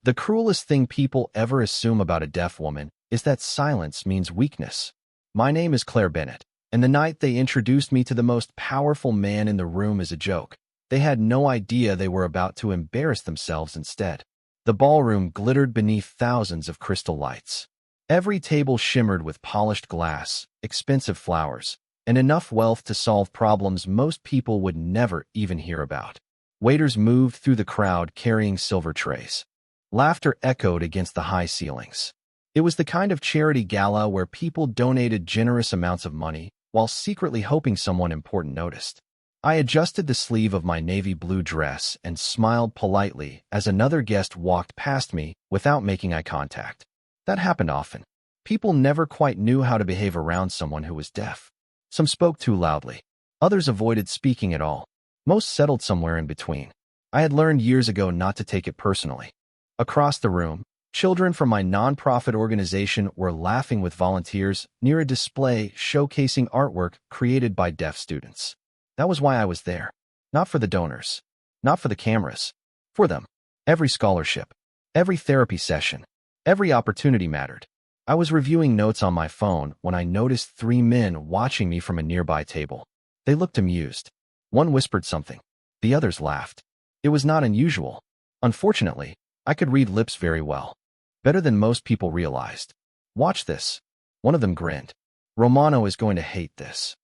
The cruelest thing people ever assume about a deaf woman is that silence means weakness. My name is Claire Bennett, and the night they introduced me to the most powerful man in the room as a joke, they had no idea they were about to embarrass themselves instead. The ballroom glittered beneath thousands of crystal lights. Every table shimmered with polished glass, expensive flowers, and enough wealth to solve problems most people would never even hear about. Waiters moved through the crowd carrying silver trays. Laughter echoed against the high ceilings. It was the kind of charity gala where people donated generous amounts of money while secretly hoping someone important noticed. I adjusted the sleeve of my navy blue dress and smiled politely as another guest walked past me without making eye contact. That happened often. People never quite knew how to behave around someone who was deaf. Some spoke too loudly. Others avoided speaking at all. Most settled somewhere in between. I had learned years ago not to take it personally. Across the room, children from my nonprofit organization were laughing with volunteers near a display showcasing artwork created by deaf students. That was why I was there. Not for the donors. Not for the cameras. For them. Every scholarship. Every therapy session. Every opportunity mattered. I was reviewing notes on my phone when I noticed 3 men watching me from a nearby table. They looked amused. One whispered something. The others laughed. It was not unusual. Unfortunately, I could read lips very well. Better than most people realized. Watch this. One of them grinned. Romano is going to hate this.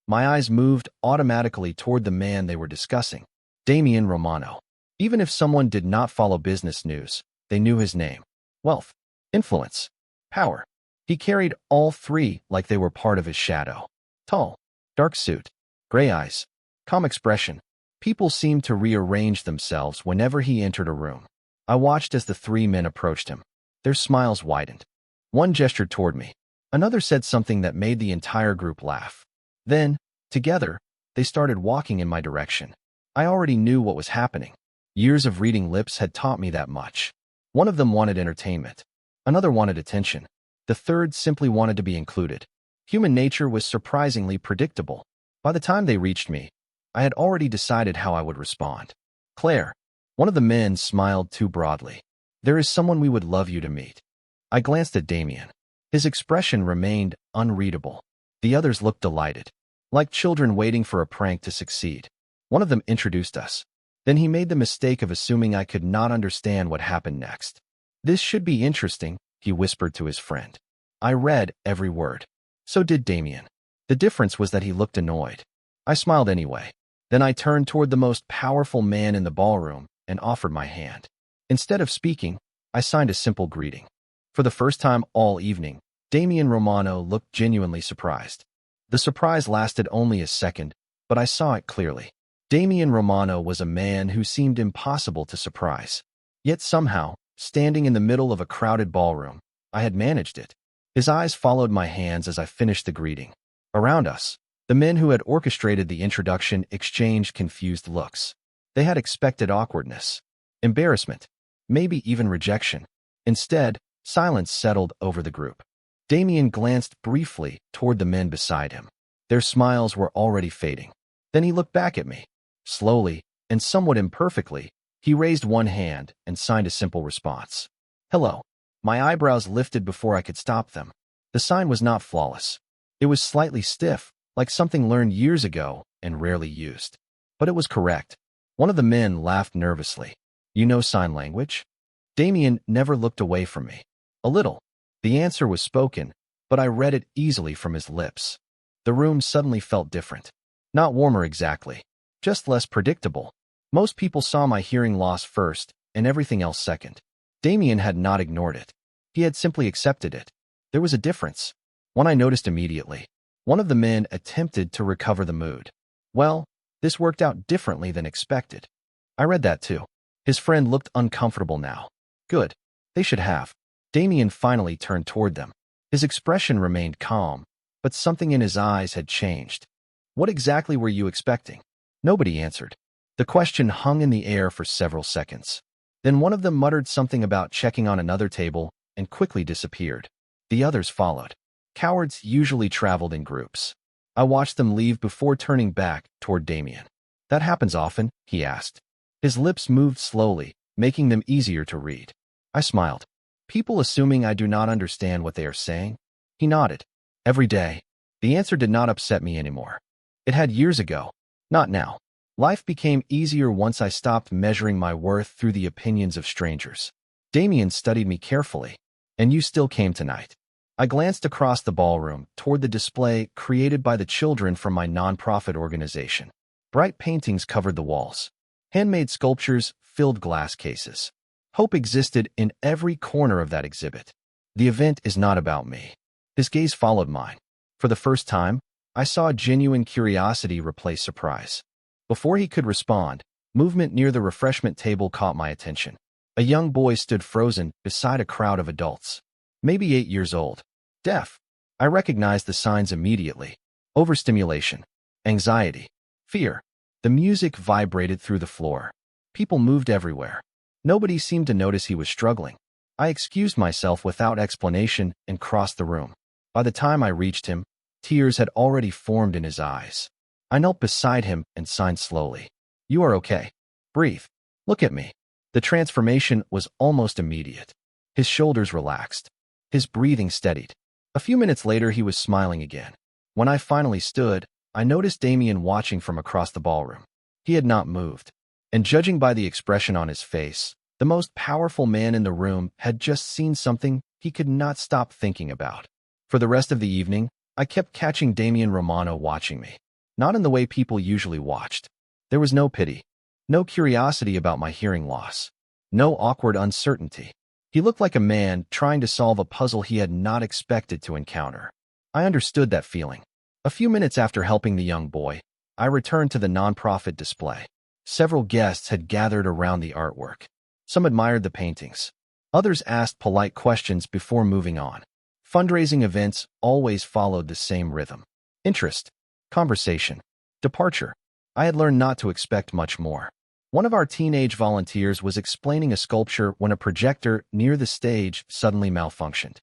My eyes moved automatically toward the man they were discussing. Damian Romano. Even if someone did not follow business news, they knew his name. Wealth. Influence. Power. He carried all 3 like they were part of his shadow. Tall. Dark suit. Gray eyes. Calm expression. People seemed to rearrange themselves whenever he entered a room. I watched as the 3 men approached him. Their smiles widened. One gestured toward me. Another said something that made the entire group laugh. Then, together, they started walking in my direction. I already knew what was happening. Years of reading lips had taught me that much. One of them wanted entertainment. Another wanted attention. The third simply wanted to be included. Human nature was surprisingly predictable. By the time they reached me, I had already decided how I would respond. Claire. One of the men smiled too broadly. There is someone we would love you to meet. I glanced at Damien. His expression remained unreadable. The others looked delighted, like children waiting for a prank to succeed. One of them introduced us. Then he made the mistake of assuming I could not understand what happened next. This should be interesting, he whispered to his friend. I read every word. So did Damien. The difference was that he looked annoyed. I smiled anyway. Then I turned toward the most powerful man in the ballroom and offered my hand. Instead of speaking, I signed a simple greeting. For the first time all evening, Damian Romano looked genuinely surprised. The surprise lasted only a second, but I saw it clearly. Damian Romano was a man who seemed impossible to surprise. Yet somehow, standing in the middle of a crowded ballroom, I had managed it. His eyes followed my hands as I finished the greeting. Around us, the men who had orchestrated the introduction exchanged confused looks. They had expected awkwardness, embarrassment, maybe even rejection. Instead, silence settled over the group. Damien glanced briefly toward the men beside him. Their smiles were already fading. Then he looked back at me. Slowly, and somewhat imperfectly, he raised one hand and signed a simple response. Hello. My eyebrows lifted before I could stop them. The sign was not flawless. It was slightly stiff, like something learned years ago and rarely used. But it was correct. One of the men laughed nervously. You know sign language? Damien never looked away from me. A little. The answer was spoken, but I read it easily from his lips. The room suddenly felt different. Not warmer exactly, just less predictable. Most people saw my hearing loss first, and everything else second. Damien had not ignored it. He had simply accepted it. There was a difference. One I noticed immediately. One of the men attempted to recover the mood. Well, this worked out differently than expected. I read that too. His friend looked uncomfortable now. Good. They should have. Damien finally turned toward them. His expression remained calm, but something in his eyes had changed. What exactly were you expecting? Nobody answered. The question hung in the air for several seconds. Then one of them muttered something about checking on another table and quickly disappeared. The others followed. Cowards usually traveled in groups. I watched them leave before turning back toward Damien. That happens often, he asked. His lips moved slowly, making them easier to read. I smiled. People assuming I do not understand what they are saying? He nodded. Every day. The answer did not upset me anymore. It had years ago. Not now. Life became easier once I stopped measuring my worth through the opinions of strangers. Damien studied me carefully. And you still came tonight. I glanced across the ballroom toward the display created by the children from my nonprofit organization. Bright paintings covered the walls. Handmade sculptures filled glass cases. Hope existed in every corner of that exhibit. The event is not about me. His gaze followed mine. For the first time, I saw genuine curiosity replace surprise. Before he could respond, movement near the refreshment table caught my attention. A young boy stood frozen beside a crowd of adults. Maybe 8 years old. Deaf. I recognized the signs immediately. Overstimulation. Anxiety. Fear. The music vibrated through the floor. People moved everywhere. Nobody seemed to notice he was struggling. I excused myself without explanation and crossed the room. By the time I reached him, tears had already formed in his eyes. I knelt beside him and signed slowly. You are okay. Breathe. Look at me. The transformation was almost immediate. His shoulders relaxed. His breathing steadied. A few minutes later, he was smiling again. When I finally stood, I noticed Damien watching from across the ballroom. He had not moved. And judging by the expression on his face, the most powerful man in the room had just seen something he could not stop thinking about. For the rest of the evening, I kept catching Damien Romano watching me. Not in the way people usually watched. There was no pity. No curiosity about my hearing loss. No awkward uncertainty. He looked like a man trying to solve a puzzle he had not expected to encounter. I understood that feeling. A few minutes after helping the young boy, I returned to the nonprofit display. Several guests had gathered around the artwork. Some admired the paintings. Others asked polite questions before moving on. Fundraising events always followed the same rhythm. Interest, conversation, departure. I had learned not to expect much more. One of our teenage volunteers was explaining a sculpture when a projector near the stage suddenly malfunctioned.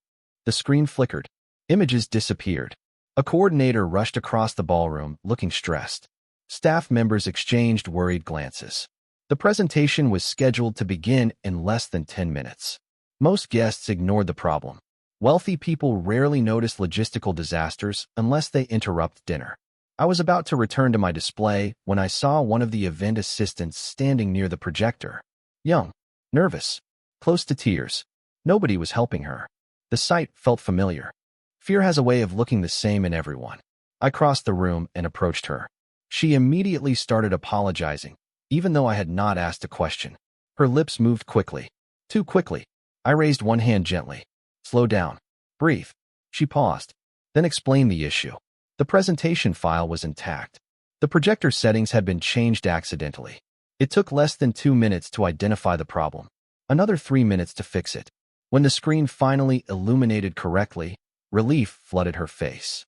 The screen flickered. Images disappeared. A coordinator rushed across the ballroom, looking stressed. Staff members exchanged worried glances. The presentation was scheduled to begin in less than 10 minutes. Most guests ignored the problem. Wealthy people rarely notice logistical disasters unless they interrupt dinner. I was about to return to my display when I saw one of the event assistants standing near the projector. Young, nervous, close to tears. Nobody was helping her. The sight felt familiar. Fear has a way of looking the same in everyone. I crossed the room and approached her. She immediately started apologizing, even though I had not asked a question. Her lips moved quickly. Too quickly. I raised one hand gently. Slow down. Breathe. She paused, then explained the issue. The presentation file was intact. The projector settings had been changed accidentally. It took less than 2 minutes to identify the problem. Another 3 minutes to fix it. When the screen finally illuminated correctly, relief flooded her face.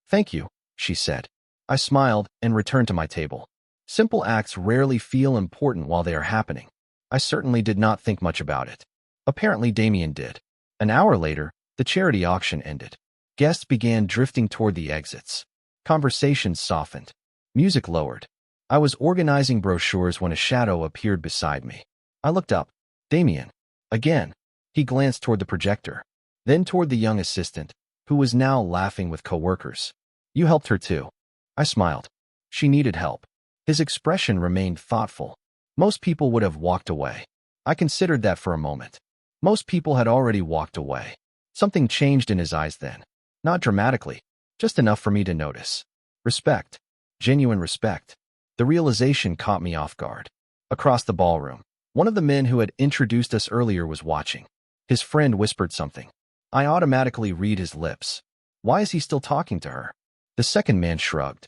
Thank you, she said. I smiled and returned to my table. Simple acts rarely feel important while they are happening. I certainly did not think much about it. Apparently Damien did. An hour later, the charity auction ended. Guests began drifting toward the exits. Conversations softened. Music lowered. I was organizing brochures when a shadow appeared beside me. I looked up. Damien. Again. He glanced toward the projector, then toward the young assistant, who was now laughing with coworkers. You helped her too. I smiled. She needed help. His expression remained thoughtful. Most people would have walked away. I considered that for a moment. Most people had already walked away. Something changed in his eyes then. Not dramatically, just enough for me to notice. Respect. Genuine respect. The realization caught me off guard. Across the ballroom, one of the men who had introduced us earlier was watching. His friend whispered something. I automatically read his lips. Why is he still talking to her? The second man shrugged.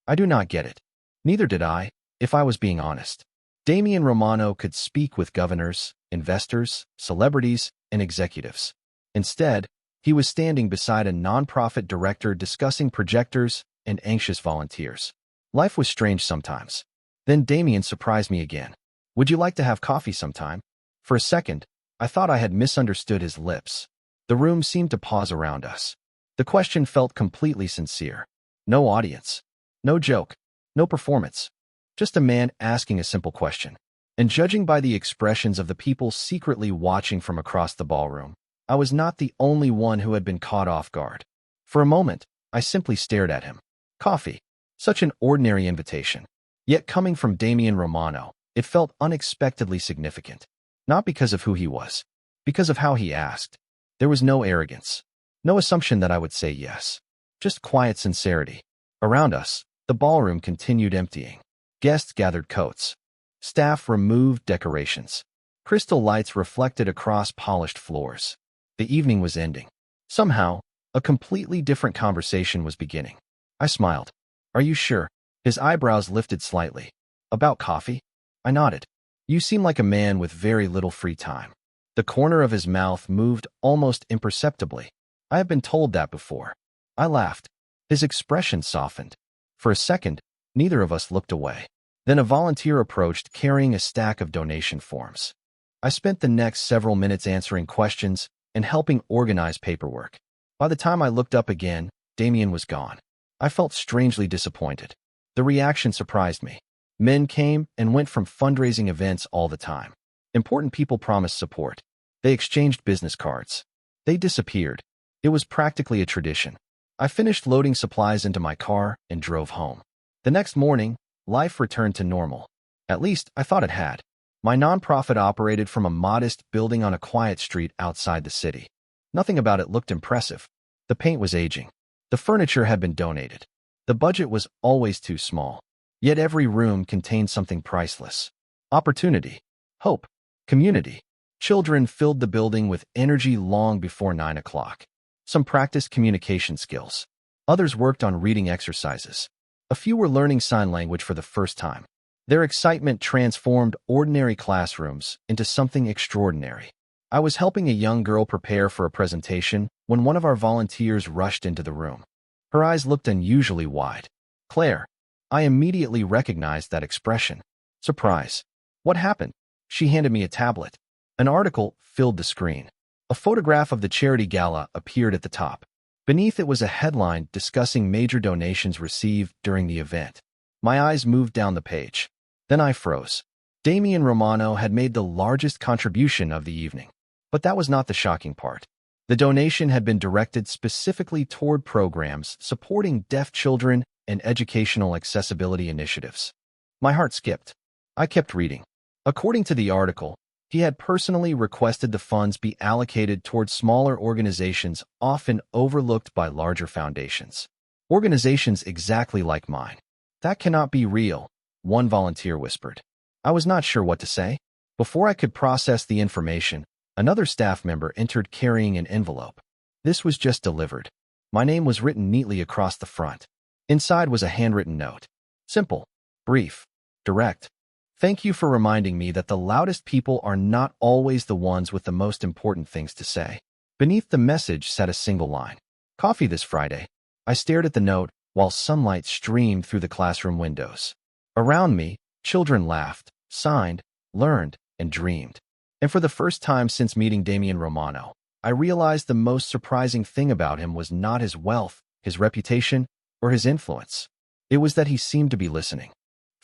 I do not get it. Neither did I, if I was being honest. Damien Romano could speak with governors, investors, celebrities, and executives. Instead, he was standing beside a nonprofit director discussing projectors and anxious volunteers. Life was strange sometimes. Then Damien surprised me again. Would you like to have coffee sometime? For a second, I thought I had misunderstood his lips. The room seemed to pause around us. The question felt completely sincere. No audience. No joke. No performance. Just a man asking a simple question. And judging by the expressions of the people secretly watching from across the ballroom, I was not the only one who had been caught off guard. For a moment, I simply stared at him. Coffee. Such an ordinary invitation. Yet coming from Damian Romano, it felt unexpectedly significant. Not because of who he was, because of how he asked. There was no arrogance, no assumption that I would say yes. Just quiet sincerity. Around us, the ballroom continued emptying. Guests gathered coats. Staff removed decorations. Crystal lights reflected across polished floors. The evening was ending. Somehow, a completely different conversation was beginning. I smiled. Are you sure? His eyebrows lifted slightly. About coffee? I nodded. You seem like a man with very little free time. The corner of his mouth moved almost imperceptibly. I have been told that before. I laughed. His expression softened. For a second, neither of us looked away. Then a volunteer approached carrying a stack of donation forms. I spent the next several minutes answering questions and helping organize paperwork. By the time I looked up again, Damien was gone. I felt strangely disappointed. The reaction surprised me. Men came and went from fundraising events all the time. Important people promised support. They exchanged business cards. They disappeared. It was practically a tradition. I finished loading supplies into my car and drove home. The next morning, life returned to normal. At least, I thought it had. My nonprofit operated from a modest building on a quiet street outside the city. Nothing about it looked impressive. The paint was aging. The furniture had been donated. The budget was always too small. Yet every room contained something priceless. Opportunity, hope, community. Children filled the building with energy long before 9 o'clock. Some practiced communication skills. Others worked on reading exercises. A few were learning sign language for the first time. Their excitement transformed ordinary classrooms into something extraordinary. I was helping a young girl prepare for a presentation when one of our volunteers rushed into the room. Her eyes looked unusually wide. Claire. I immediately recognized that expression. Surprise. What happened? She handed me a tablet. An article filled the screen. A photograph of the charity gala appeared at the top. Beneath it was a headline discussing major donations received during the event. My eyes moved down the page. Then I froze. Damian Romano had made the largest contribution of the evening. But that was not the shocking part. The donation had been directed specifically toward programs supporting deaf children and educational accessibility initiatives. My heart skipped. I kept reading. According to the article, he had personally requested the funds be allocated toward smaller organizations often overlooked by larger foundations. Organizations exactly like mine. That cannot be real, one volunteer whispered. I was not sure what to say. Before I could process the information, another staff member entered carrying an envelope. This was just delivered. My name was written neatly across the front. Inside was a handwritten note. Simple, brief, direct. Thank you for reminding me that the loudest people are not always the ones with the most important things to say. Beneath the message sat a single line. Coffee this Friday. I stared at the note while sunlight streamed through the classroom windows. Around me, children laughed, signed, learned, and dreamed. And for the first time since meeting Damian Romano, I realized the most surprising thing about him was not his wealth, his reputation, or his influence. It was that he seemed to be listening.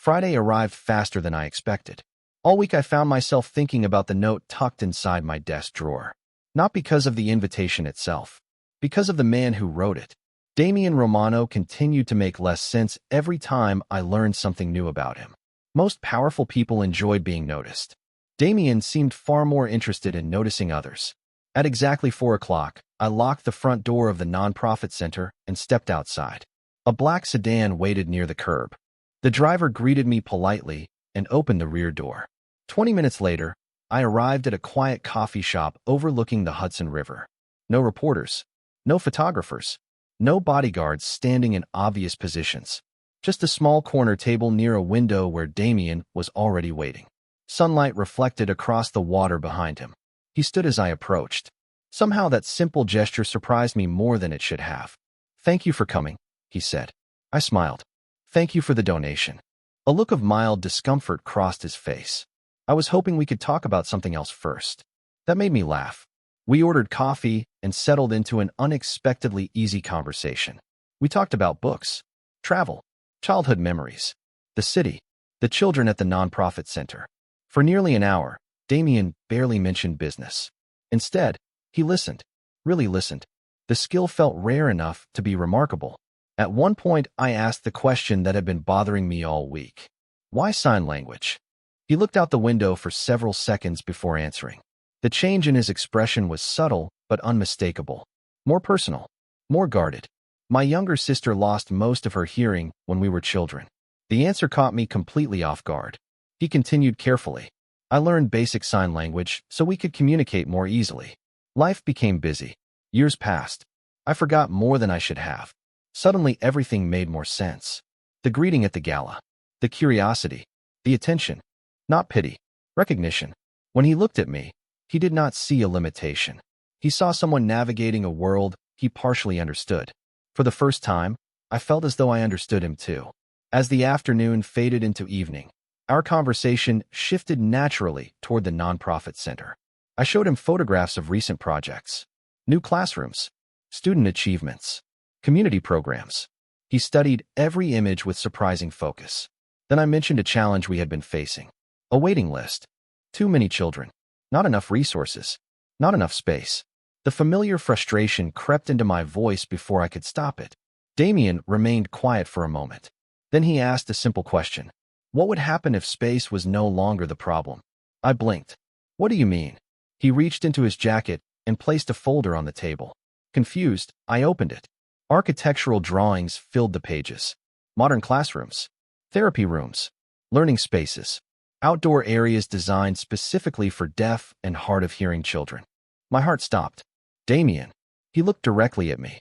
Friday arrived faster than I expected. All week I found myself thinking about the note tucked inside my desk drawer. Not because of the invitation itself, because of the man who wrote it. Damian Romano continued to make less sense every time I learned something new about him. Most powerful people enjoyed being noticed. Damian seemed far more interested in noticing others. At exactly 4 o'clock, I locked the front door of the nonprofit center and stepped outside. A black sedan waited near the curb. The driver greeted me politely and opened the rear door. 20 minutes later, I arrived at a quiet coffee shop overlooking the Hudson River. No reporters, no photographers, no bodyguards standing in obvious positions. Just a small corner table near a window where Damian was already waiting. Sunlight reflected across the water behind him. He stood as I approached. Somehow that simple gesture surprised me more than it should have. Thank you for coming, he said. I smiled. Thank you for the donation. A look of mild discomfort crossed his face. I was hoping we could talk about something else first. That made me laugh. We ordered coffee and settled into an unexpectedly easy conversation. We talked about books, travel, childhood memories, the city, the children at the nonprofit center. For nearly an hour, Damien barely mentioned business. Instead, he listened, really listened. The skill felt rare enough to be remarkable. At one point, I asked the question that had been bothering me all week. Why sign language? He looked out the window for several seconds before answering. The change in his expression was subtle but unmistakable. More personal, more guarded. My younger sister lost most of her hearing when we were children. The answer caught me completely off guard. He continued carefully. I learned basic sign language so we could communicate more easily. Life became busy. Years passed. I forgot more than I should have. Suddenly, everything made more sense. The greeting at the gala. The curiosity. The attention. Not pity. Recognition. When he looked at me, he did not see a limitation. He saw someone navigating a world he partially understood. For the first time, I felt as though I understood him too. As the afternoon faded into evening, our conversation shifted naturally toward the nonprofit center. I showed him photographs of recent projects, new classrooms, student achievements, community programs. He studied every image with surprising focus. Then I mentioned a challenge we had been facing. A waiting list. Too many children. Not enough resources. Not enough space. The familiar frustration crept into my voice before I could stop it. Damien remained quiet for a moment. Then he asked a simple question. What would happen if space was no longer the problem? I blinked. What do you mean? He reached into his jacket and placed a folder on the table. Confused, I opened it. Architectural drawings filled the pages. Modern classrooms, therapy rooms, learning spaces, outdoor areas designed specifically for deaf and hard-of-hearing children. My heart stopped. Damien. He looked directly at me.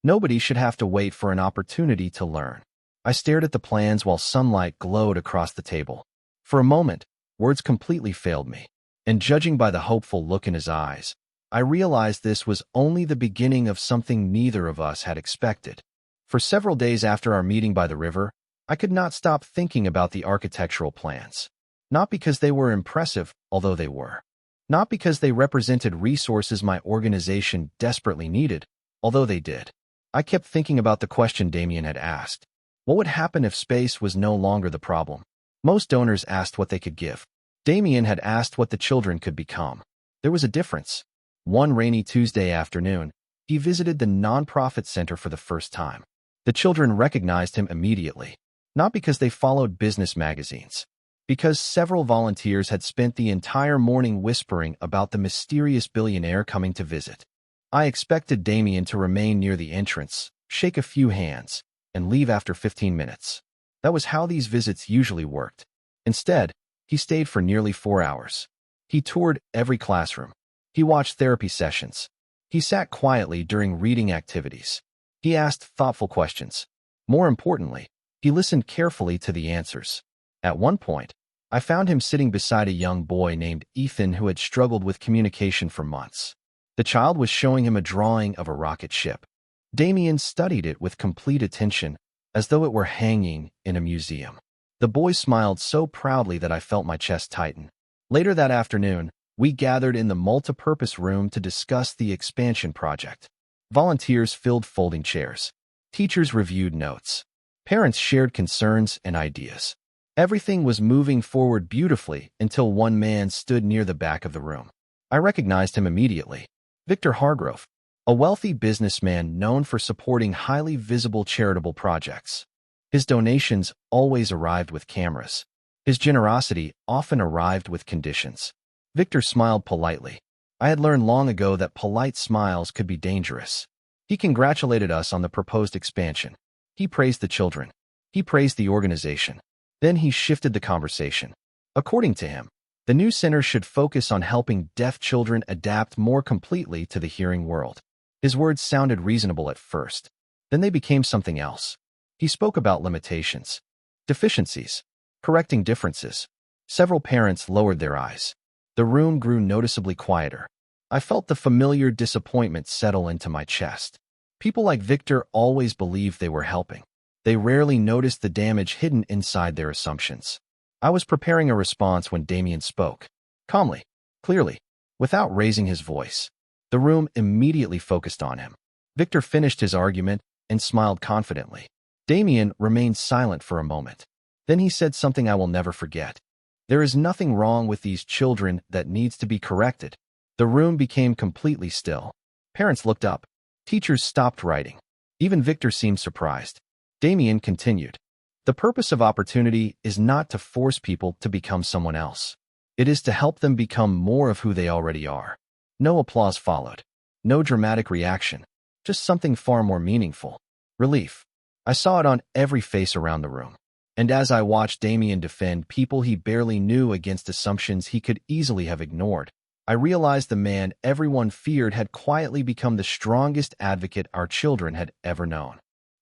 Nobody should have to wait for an opportunity to learn. I stared at the plans while sunlight glowed across the table. For a moment, words completely failed me. And judging by the hopeful look in his eyes, I realized this was only the beginning of something neither of us had expected. For several days after our meeting by the river, I could not stop thinking about the architectural plans. Not because they were impressive, although they were. Not because they represented resources my organization desperately needed, although they did. I kept thinking about the question Damien had asked. What would happen if space was no longer the problem? Most donors asked what they could give. Damien had asked what the children could become. There was a difference. One rainy Tuesday afternoon, he visited the nonprofit center for the first time. The children recognized him immediately, not because they followed business magazines, because several volunteers had spent the entire morning whispering about the mysterious billionaire coming to visit. I expected Damien to remain near the entrance, shake a few hands, and leave after 15 minutes. That was how these visits usually worked. Instead, he stayed for nearly 4 hours. He toured every classroom. He watched therapy sessions. He sat quietly during reading activities. He asked thoughtful questions. More importantly, he listened carefully to the answers. At one point, I found him sitting beside a young boy named Ethan who had struggled with communication for months. The child was showing him a drawing of a rocket ship. Damien studied it with complete attention, as though it were hanging in a museum. The boy smiled so proudly that I felt my chest tighten. Later that afternoon, we gathered in the multipurpose room to discuss the expansion project. Volunteers filled folding chairs. Teachers reviewed notes. Parents shared concerns and ideas. Everything was moving forward beautifully until one man stood near the back of the room. I recognized him immediately. Victor Hargrove, a wealthy businessman known for supporting highly visible charitable projects. His donations always arrived with cameras. His generosity often arrived with conditions. Victor smiled politely. I had learned long ago that polite smiles could be dangerous. He congratulated us on the proposed expansion. He praised the children. He praised the organization. Then he shifted the conversation. According to him, the new center should focus on helping deaf children adapt more completely to the hearing world. His words sounded reasonable at first. Then they became something else. He spoke about limitations, deficiencies, correcting differences. Several parents lowered their eyes. The room grew noticeably quieter. I felt the familiar disappointment settle into my chest. People like Victor always believed they were helping. They rarely noticed the damage hidden inside their assumptions. I was preparing a response when Damien spoke. Calmly, clearly, without raising his voice. The room immediately focused on him. Victor finished his argument and smiled confidently. Damien remained silent for a moment. Then he said something I will never forget. There is nothing wrong with these children that needs to be corrected. The room became completely still. Parents looked up. Teachers stopped writing. Even Victor seemed surprised. Damien continued. The purpose of opportunity is not to force people to become someone else. It is to help them become more of who they already are. No applause followed. No dramatic reaction. Just something far more meaningful. Relief. I saw it on every face around the room. And as I watched Damien defend people he barely knew against assumptions he could easily have ignored, I realized the man everyone feared had quietly become the strongest advocate our children had ever known.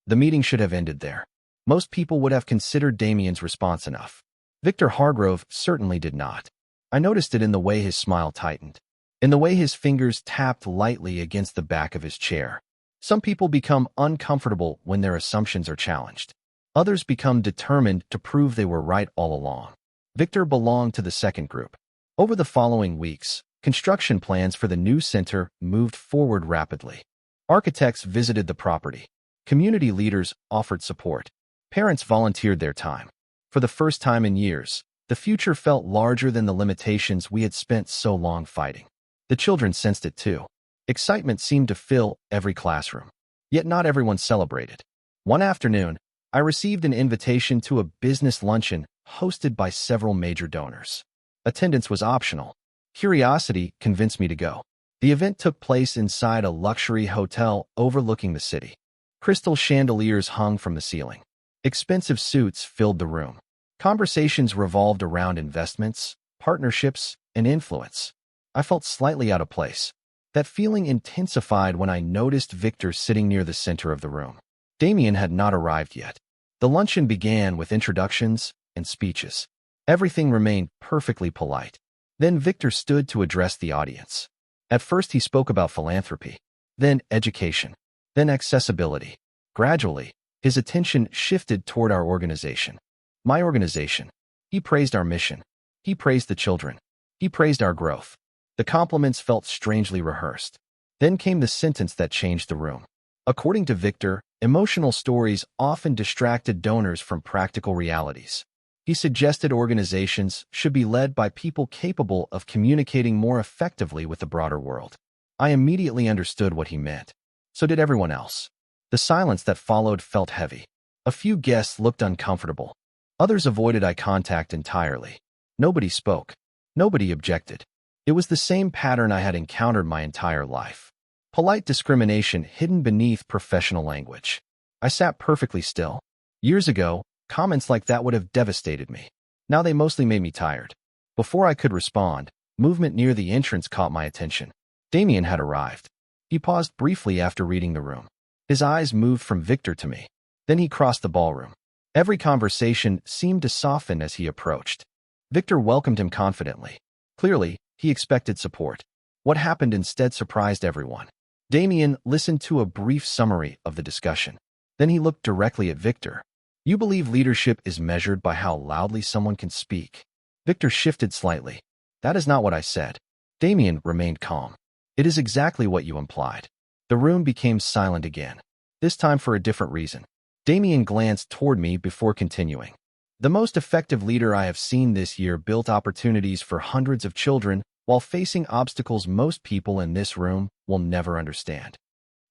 The meeting should have ended there. Most people would have considered Damien's response enough. Victor Hargrove certainly did not. I noticed it in the way his smile tightened, in the way his fingers tapped lightly against the back of his chair. Some people become uncomfortable when their assumptions are challenged. Others become determined to prove they were right all along. Victor belonged to the second group. Over the following weeks, construction plans for the new center moved forward rapidly. Architects visited the property. Community leaders offered support. Parents volunteered their time. For the first time in years, the future felt larger than the limitations we had spent so long fighting. The children sensed it too. Excitement seemed to fill every classroom. Yet not everyone celebrated. One afternoon, I received an invitation to a business luncheon hosted by several major donors. Attendance was optional. Curiosity convinced me to go. The event took place inside a luxury hotel overlooking the city. Crystal chandeliers hung from the ceiling. Expensive suites filled the room. Conversations revolved around investments, partnerships, and influence. I felt slightly out of place. That feeling intensified when I noticed Victor sitting near the center of the room. Damien had not arrived yet. The luncheon began with introductions and speeches. Everything remained perfectly polite. Then Victor stood to address the audience. At first he spoke about philanthropy, then education, then accessibility. Gradually, his attention shifted toward our organization. My organization. He praised our mission. He praised the children. He praised our growth. The compliments felt strangely rehearsed. Then came the sentence that changed the room. According to Victor, emotional stories often distracted donors from practical realities. He suggested organizations should be led by people capable of communicating more effectively with the broader world. I immediately understood what he meant. So did everyone else. The silence that followed felt heavy. A few guests looked uncomfortable. Others avoided eye contact entirely. Nobody spoke. Nobody objected. It was the same pattern I had encountered my entire life. Polite discrimination hidden beneath professional language. I sat perfectly still. Years ago, comments like that would have devastated me. Now they mostly made me tired. Before I could respond, movement near the entrance caught my attention. Damien had arrived. He paused briefly after reading the room. His eyes moved from Victor to me. Then he crossed the ballroom. Every conversation seemed to soften as he approached. Victor welcomed him confidently. Clearly, he expected support. What happened instead surprised everyone. Damien listened to a brief summary of the discussion. Then he looked directly at Victor. You believe leadership is measured by how loudly someone can speak? Victor shifted slightly. That is not what I said. Damien remained calm. It is exactly what you implied. The room became silent again, this time for a different reason. Damien glanced toward me before continuing. The most effective leader I have seen this year built opportunities for hundreds of children while facing obstacles most people in this room will never understand.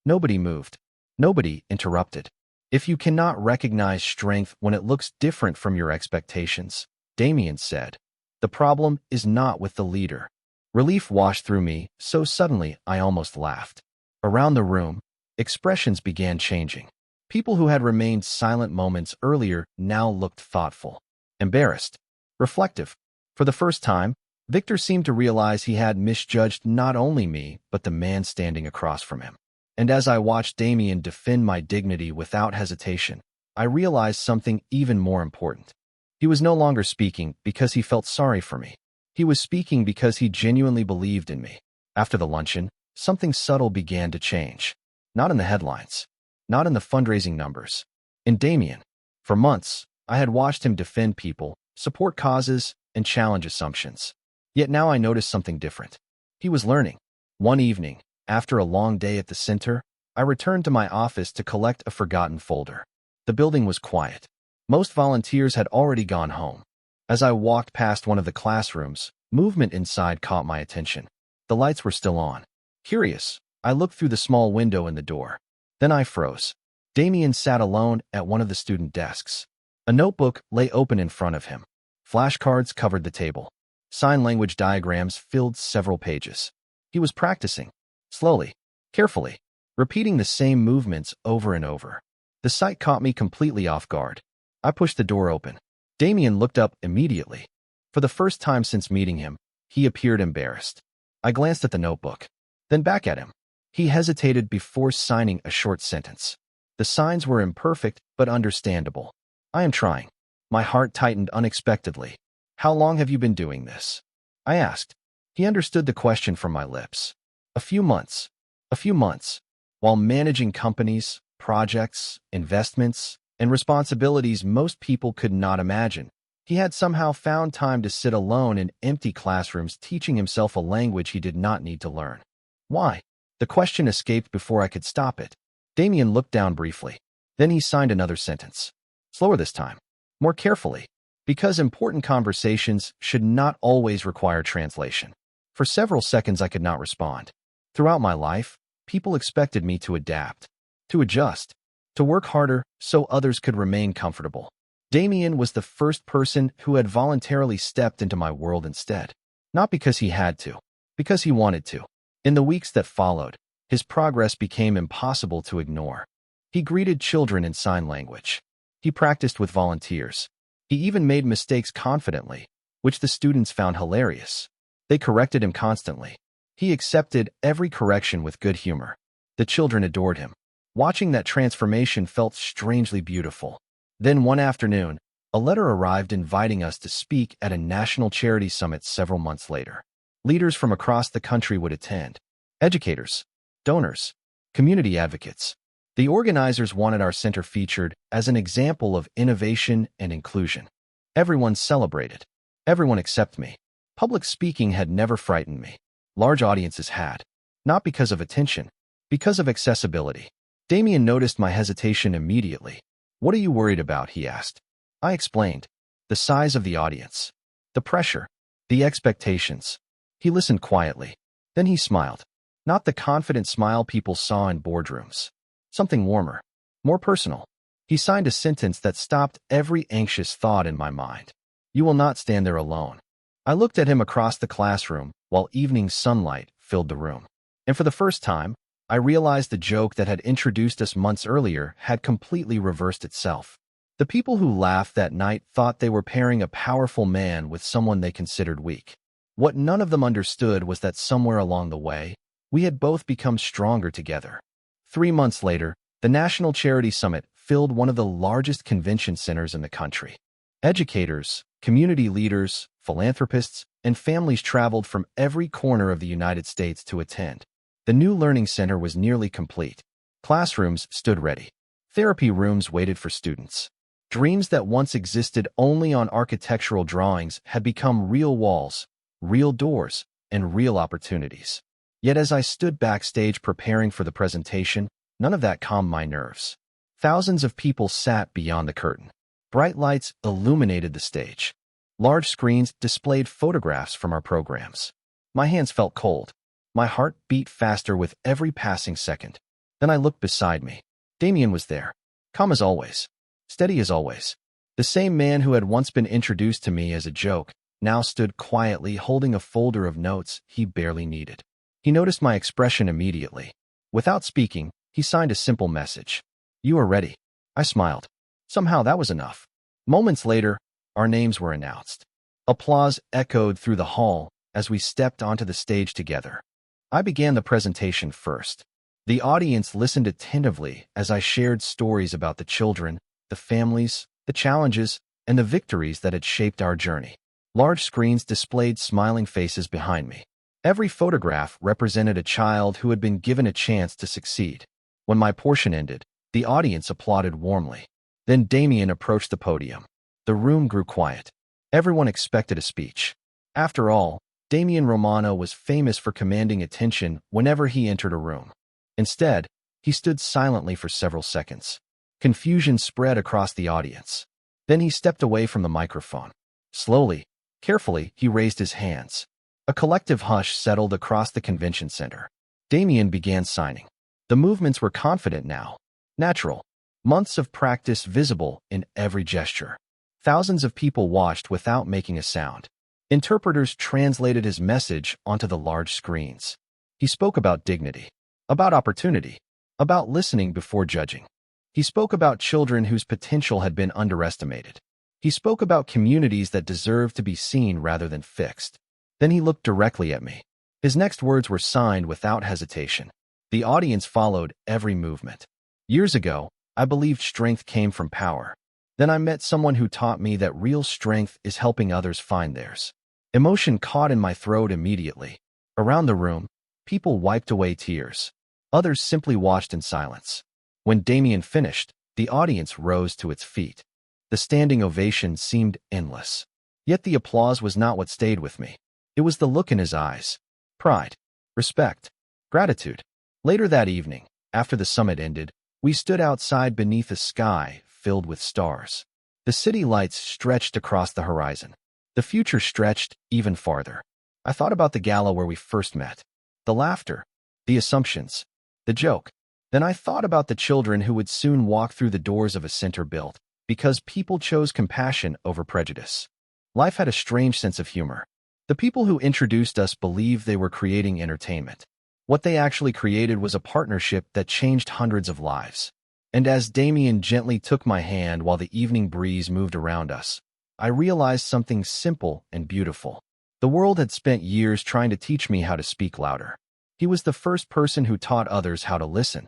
Nobody moved. Nobody interrupted. If you cannot recognize strength when it looks different from your expectations, Damien said, the problem is not with the leader. Relief washed through me so suddenly I almost laughed. Around the room, expressions began changing. People who had remained silent moments earlier now looked thoughtful, embarrassed, reflective. For the first time, Victor seemed to realize he had misjudged not only me, but the man standing across from him. And as I watched Damien defend my dignity without hesitation, I realized something even more important. He was no longer speaking because he felt sorry for me. He was speaking because he genuinely believed in me. After the luncheon, something subtle began to change. Not in the headlines. Not in the fundraising numbers. In Damien. For months, I had watched him defend people, support causes, and challenge assumptions. Yet now I noticed something different. He was learning. One evening, after a long day at the center, I returned to my office to collect a forgotten folder. The building was quiet. Most volunteers had already gone home. As I walked past one of the classrooms, movement inside caught my attention. The lights were still on. Curious, I looked through the small window in the door. Then I froze. Damien sat alone at one of the student desks. A notebook lay open in front of him. Flashcards covered the table. Sign language diagrams filled several pages. He was practicing, slowly, carefully, repeating the same movements over and over. The sight caught me completely off guard. I pushed the door open. Damien looked up immediately. For the first time since meeting him, he appeared embarrassed. I glanced at the notebook, then back at him. He hesitated before signing a short sentence. The signs were imperfect but understandable. I am trying. My heart tightened unexpectedly. How long have you been doing this? I asked. He understood the question from my lips. A few months. A few months. While managing companies, projects, investments, and responsibilities most people could not imagine, he had somehow found time to sit alone in empty classrooms teaching himself a language he did not need to learn. Why? The question escaped before I could stop it. Damien looked down briefly. Then he signed another sentence. Slower this time. More carefully. Because important conversations should not always require translation. For several seconds I could not respond. Throughout my life, people expected me to adapt, to adjust, to work harder so others could remain comfortable. Damien was the first person who had voluntarily stepped into my world instead. Not because he had to, because he wanted to. In the weeks that followed, his progress became impossible to ignore. He greeted children in sign language. He practiced with volunteers. He even made mistakes confidently, which the students found hilarious. They corrected him constantly. He accepted every correction with good humor. The children adored him. Watching that transformation felt strangely beautiful. Then one afternoon, a letter arrived inviting us to speak at a national charity summit several months later. Leaders from across the country would attend. Educators, donors, community advocates. The organizers wanted our center featured as an example of innovation and inclusion. Everyone celebrated. Everyone except me. Public speaking had never frightened me. Large audiences had. Not because of attention, because of accessibility. Damien noticed my hesitation immediately. What are you worried about? He asked. I explained. The size of the audience. The pressure. The expectations. He listened quietly. Then he smiled. Not the confident smile people saw in boardrooms. Something warmer. More personal. He signed a sentence that stopped every anxious thought in my mind. You will not stand there alone. I looked at him across the classroom while evening sunlight filled the room. And for the first time, I realized the joke that had introduced us months earlier had completely reversed itself. The people who laughed that night thought they were pairing a powerful man with someone they considered weak. What none of them understood was that somewhere along the way, we had both become stronger together. 3 months later, the National Charity Summit filled one of the largest convention centers in the country. Educators, community leaders, philanthropists, and families traveled from every corner of the United States to attend. The new learning center was nearly complete. Classrooms stood ready. Therapy rooms waited for students. Dreams that once existed only on architectural drawings had become real walls, real doors, and real opportunities. Yet as I stood backstage preparing for the presentation, none of that calmed my nerves. Thousands of people sat beyond the curtain. Bright lights illuminated the stage. Large screens displayed photographs from our programs. My hands felt cold. My heart beat faster with every passing second. Then I looked beside me. Damien was there. Calm as always. Steady as always. The same man who had once been introduced to me as a joke now stood quietly holding a folder of notes he barely needed. He noticed my expression immediately. Without speaking, he signed a simple message. You are ready. I smiled. Somehow that was enough. Moments later, our names were announced. Applause echoed through the hall as we stepped onto the stage together. I began the presentation first. The audience listened attentively as I shared stories about the children, the families, the challenges, and the victories that had shaped our journey. Large screens displayed smiling faces behind me. Every photograph represented a child who had been given a chance to succeed. When my portion ended, the audience applauded warmly. Then Damien approached the podium. The room grew quiet. Everyone expected a speech. After all, Damien Romano was famous for commanding attention whenever he entered a room. Instead, he stood silently for several seconds. Confusion spread across the audience. Then he stepped away from the microphone. Slowly, carefully, he raised his hands. A collective hush settled across the convention center. Damien began signing. The movements were confident now, natural, months of practice visible in every gesture. Thousands of people watched without making a sound. Interpreters translated his message onto the large screens. He spoke about dignity, about opportunity, about listening before judging. He spoke about children whose potential had been underestimated. He spoke about communities that deserve to be seen rather than fixed. Then he looked directly at me. His next words were signed without hesitation. The audience followed every movement. Years ago, I believed strength came from power. Then I met someone who taught me that real strength is helping others find theirs. Emotion caught in my throat immediately. Around the room, people wiped away tears. Others simply watched in silence. When Damien finished, the audience rose to its feet. The standing ovation seemed endless. Yet the applause was not what stayed with me. It was the look in his eyes. Pride, respect, gratitude. Later that evening, after the summit ended, we stood outside beneath a sky filled with stars. The city lights stretched across the horizon. The future stretched even farther. I thought about the gala where we first met. The laughter, the assumptions, the joke. Then I thought about the children who would soon walk through the doors of a center built because people chose compassion over prejudice. Life had a strange sense of humor. The people who introduced us believed they were creating entertainment. What they actually created was a partnership that changed hundreds of lives. And as Damien gently took my hand while the evening breeze moved around us, I realized something simple and beautiful. The world had spent years trying to teach me how to speak louder. He was the first person who taught others how to listen.